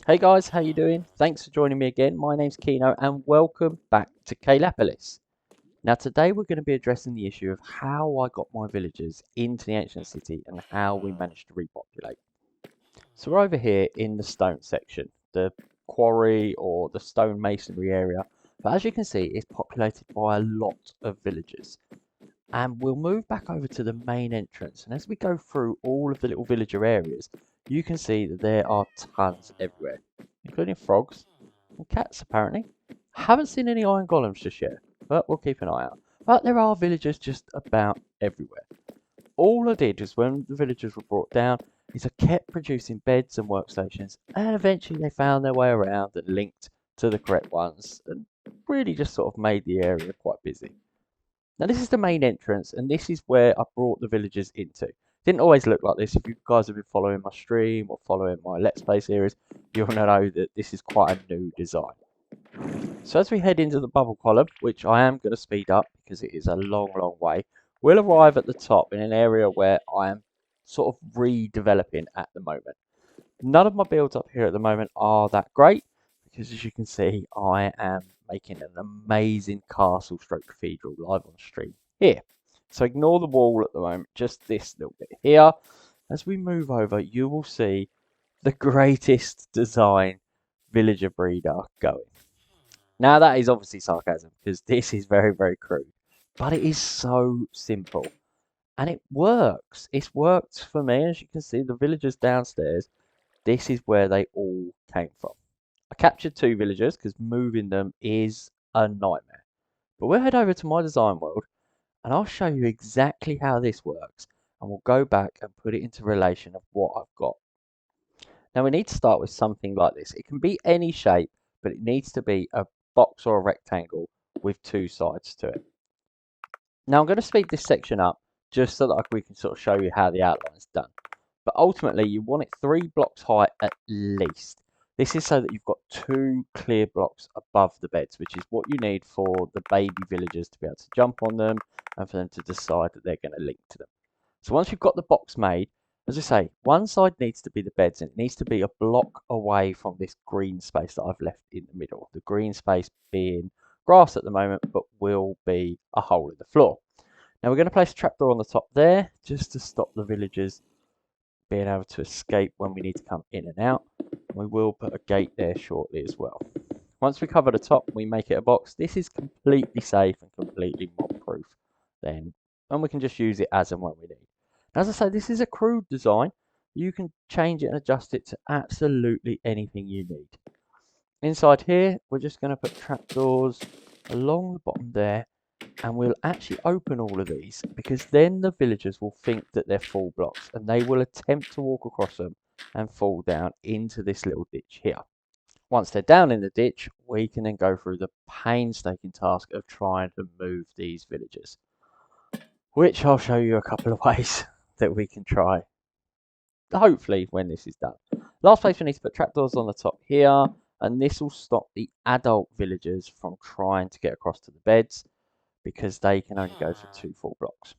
Hey guys, how you doing? Thanks for joining me again. My name's Kino and welcome back to Kalapolis. Now today we're going to be addressing the issue of how I got my villagers into the ancient city and how we managed to repopulate. So we're over here in the stone section, the quarry or the stone masonry area. But as you can see, it's populated by a lot of villagers. And we'll move back over to the main entrance. And as we go through all of the little villager areas, you can see that there are tons everywhere, including frogs and cats apparently. Haven't seen any iron golems just yet, but we'll keep an eye out. But there are villagers just about everywhere. All I did was when the villagers were brought down is I kept producing beds and workstations, and eventually they found their way around and linked to the correct ones, and really just sort of made the area quite busy. Now this is the main entrance, and this is where I brought the villagers into. Didn't always look like this. If you guys have been following my stream or following my Let's Play series, you'll know that this is quite a new design. So as we head into the bubble column, which I am going to speed up because it is a long way, we'll arrive at the top in an area where I am sort of redeveloping at the moment. None of my builds up here at the moment are that great because as you can see, I am making an amazing castle stroke cathedral live on stream here. So ignore the wall at the moment, just this little bit here. As we move over, you will see the greatest design villager breeder going. Now that is obviously sarcasm because this is very crude, but it is so simple and it works. It's worked for me. As you can see, the villagers downstairs, this is where they all came from. I captured two villagers because moving them is a nightmare. But we'll head over to my design world and I'll show you exactly how this works and we'll go back and put it into relation of what I've got. Now we need to start with something like this. It can be any shape, but it needs to be a box or a rectangle with two sides to it. Now I'm going to speed this section up just so that we can sort of show you how the outline is done. But ultimately you want it 3 blocks high at least. This is so that you've got 2 clear blocks above the beds, which is what you need for the baby villagers to be able to jump on them and for them to decide that they're going to link to them. So once you've got the box made, as I say, one side needs to be the beds and it needs to be a block away from this green space that I've left in the middle. The green space being grass at the moment, but will be a hole in the floor. Now we're going to place a trapdoor on the top there, just to stop the villagers being able to escape when we need to come in and out. We will put a gate there shortly as well. Once we cover the top, we make it a box. This is completely safe and completely mob proof then, and we can just use it as and when we need. As I say, this is a crude design. You can change it and adjust it to absolutely anything you need. Inside here, we're just going to put trapdoors along the bottom there, and we'll actually open all of these because then the villagers will think that they're full blocks and they will attempt to walk across them and fall down into this little ditch here. Once they're down in the ditch, we can then go through the painstaking task of trying to move these villagers, which I'll show you a couple of ways that we can try, hopefully, when this is done. Last place we need to put trapdoors on the top here, and this will stop the adult villagers from trying to get across to the beds because they can only go for 2 full blocks.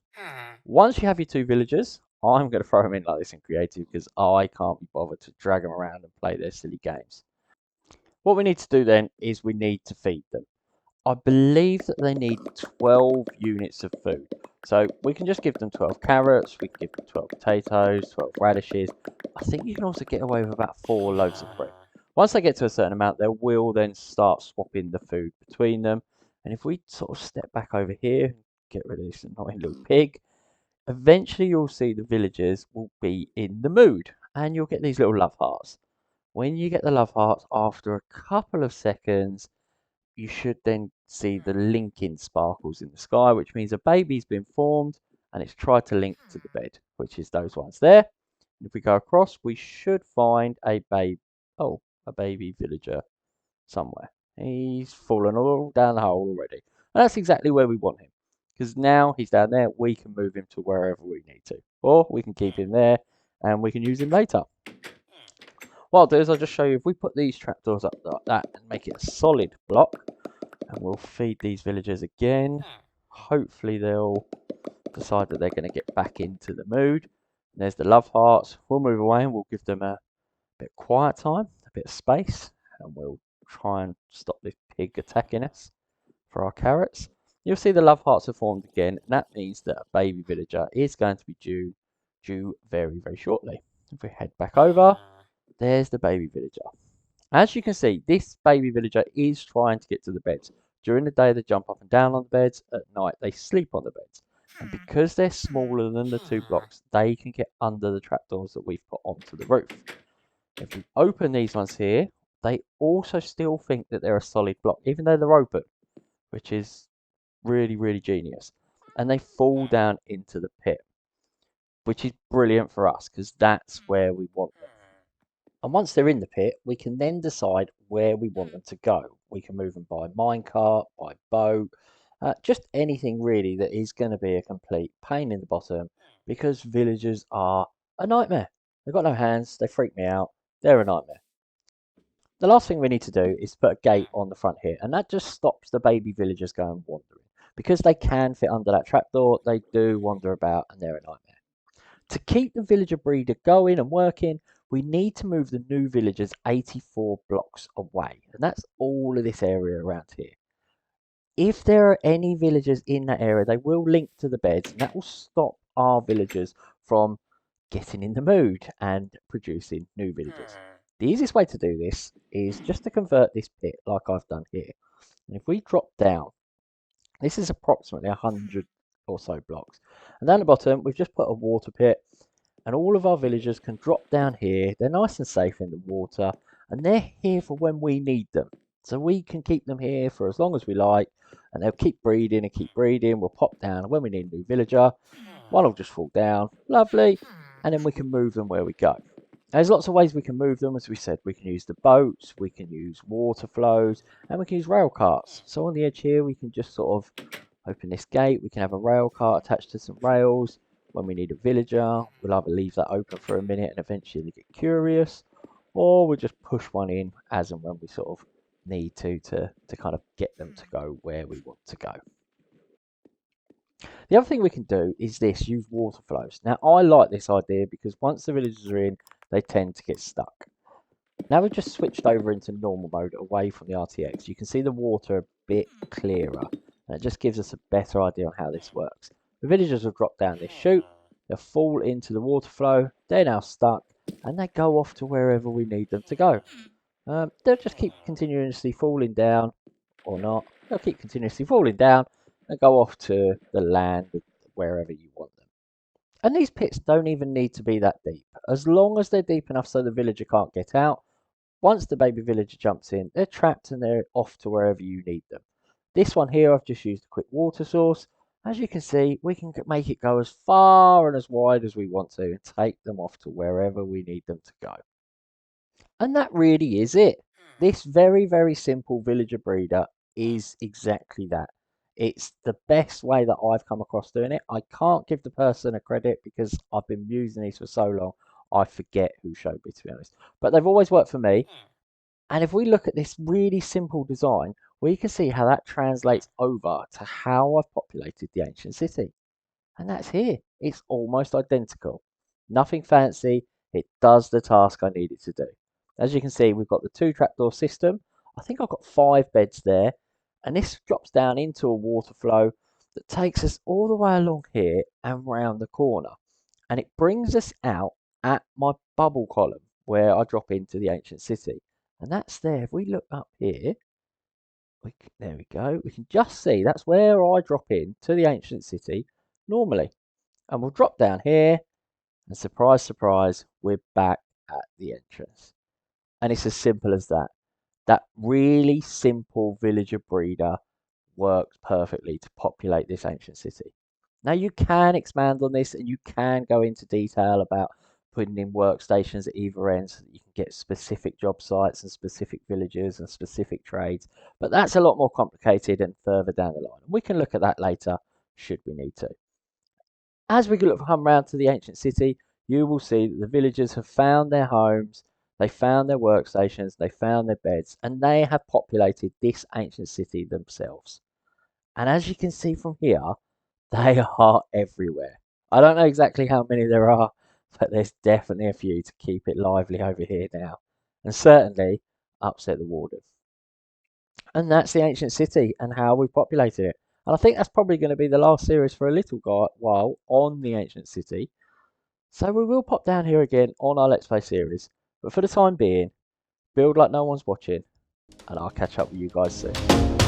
Once you have your 2 villagers, I'm going to throw them in like this in creative because I can't be bothered to drag them around and play their silly games. What we need to do then is we need to feed them. I believe that they need 12 units of food. So we can just give them 12 carrots, we can give them 12 potatoes, 12 radishes. I think you can also get away with about 4 loaves of bread. Once they get to a certain amount, they will then start swapping the food between them. And if we sort of step back over here, get rid of this annoying little pig, eventually you'll see the villagers will be in the mood and you'll get these little love hearts. When you get the love hearts, after a couple of seconds, you should then see the linking sparkles in the sky, which means a baby's been formed and it's tried to link to the bed, which is those ones there. And if we go across, we should find a baby villager somewhere. He's fallen all down the hole already. And that's exactly where we want him. Because now he's down there, we can move him to wherever we need to. Or we can keep him there and we can use him later. What I'll do is I'll just show you if we put these trapdoors up like that and make it a solid block, and we'll feed these villagers again. Hopefully they'll decide that they're going to get back into the mood. And there's the love hearts. We'll move away and we'll give them a bit of quiet time. a bit of space, and we'll try and stop this pig attacking us for our carrots. You'll see the love hearts have formed again, and that means that a baby villager is going to be due very, very shortly. If we head back over, there's the baby villager. As you can see, this baby villager is trying to get to the beds. During the day, they jump up and down on the beds. At night, they sleep on the beds. And because they're smaller than the 2 blocks, they can get under the trapdoors that we've put onto the roof. If we open these ones here, they also still think that they're a solid block, even though they're open, which is really, really genius. And they fall down into the pit, which is brilliant for us because that's where we want them. And once they're in the pit, we can then decide where we want them to go. We can move them by minecart, by boat, just anything really that is going to be a complete pain in the bottom because villagers are a nightmare. They've got no hands, they freak me out, they're a nightmare. The last thing we need to do is put a gate on the front here, and that just stops the baby villagers going wandering. Because they can fit under that trapdoor, they do wander about and they're a nightmare. To keep the villager breeder going and working, we need to move the new villagers 84 blocks away. And that's all of this area around here. If there are any villagers in that area, they will link to the beds, and that will stop our villagers from getting in the mood and producing new villagers. The easiest way to do this is just to convert this pit like I've done here. And if we drop down, this is approximately 100 or so blocks. And down the bottom, we've just put a water pit, and all of our villagers can drop down here. They're nice and safe in the water, and they're here for when we need them. So we can keep them here for as long as we like, and they'll keep breeding and keep breeding. We'll pop down, and when we need a new villager, one will just fall down. Lovely. And then we can move them where we go. There's lots of ways we can move them. As we said, we can use the boats, we can use water flows, and we can use rail carts. So on the edge here, we can just sort of open this gate. We can have a rail cart attached to some rails. When we need a villager, we'll either leave that open for a minute and eventually they get curious, or we'll just push one in as and when we sort of need to kind of get them to go where we want to go. The other thing we can do is this, use water flows. Now, I like this idea because once the villagers are in, they tend to get stuck. Now we've just switched over into normal mode away from the RTX. You can see the water a bit clearer, and it just gives us a better idea on how this works. The villagers will drop down this chute, they'll fall into the water flow, they're now stuck, and they go off to wherever we need them to go. They'll just keep continuously falling down, or not. They'll keep continuously falling down and go off to the land wherever you want them. And these pits don't even need to be that deep. As long as they're deep enough so the villager can't get out, once the baby villager jumps in, they're trapped and they're off to wherever you need them. This one here, I've just used a quick water source. As you can see, we can make it go as far and as wide as we want to and take them off to wherever we need them to go. And that really is it. This very, very simple villager breeder is exactly that. It's the best way that I've come across doing it. I can't give the person a credit because I've been using these for so long, I forget who showed me, to be honest. But they've always worked for me. And if we look at this really simple design, we can see how that translates over to how I've populated the ancient city. And that's here. It's almost identical. Nothing fancy. It does the task I need it to do. As you can see, we've got the 2 trapdoor system. I think I've got 5 beds there. And this drops down into a water flow that takes us all the way along here and round the corner. And it brings us out at my bubble column where I drop into the ancient city. And that's there. If we look up here, there we go. We can just see that's where I drop in to the ancient city normally. And we'll drop down here, and surprise, surprise, we're back at the entrance. And it's as simple as that. That really simple villager breeder works perfectly to populate this ancient city. Now you can expand on this and you can go into detail about putting in workstations at either end so that you can get specific job sites and specific villages and specific trades. But that's a lot more complicated and further down the line. We can look at that later should we need to. As we come round to the ancient city, you will see that the villagers have found their homes, they found their workstations, they found their beds, and they have populated this ancient city themselves. And as you can see from here, they are everywhere. I don't know exactly how many there are, but there's definitely a few to keep it lively over here now. and certainly upset the warden. And that's the ancient city and how we populated it. And I think that's probably going to be the last series for a little while on the ancient city. So we will pop down here again on our Let's Play series. But for the time being, build like no one's watching, and I'll catch up with you guys soon.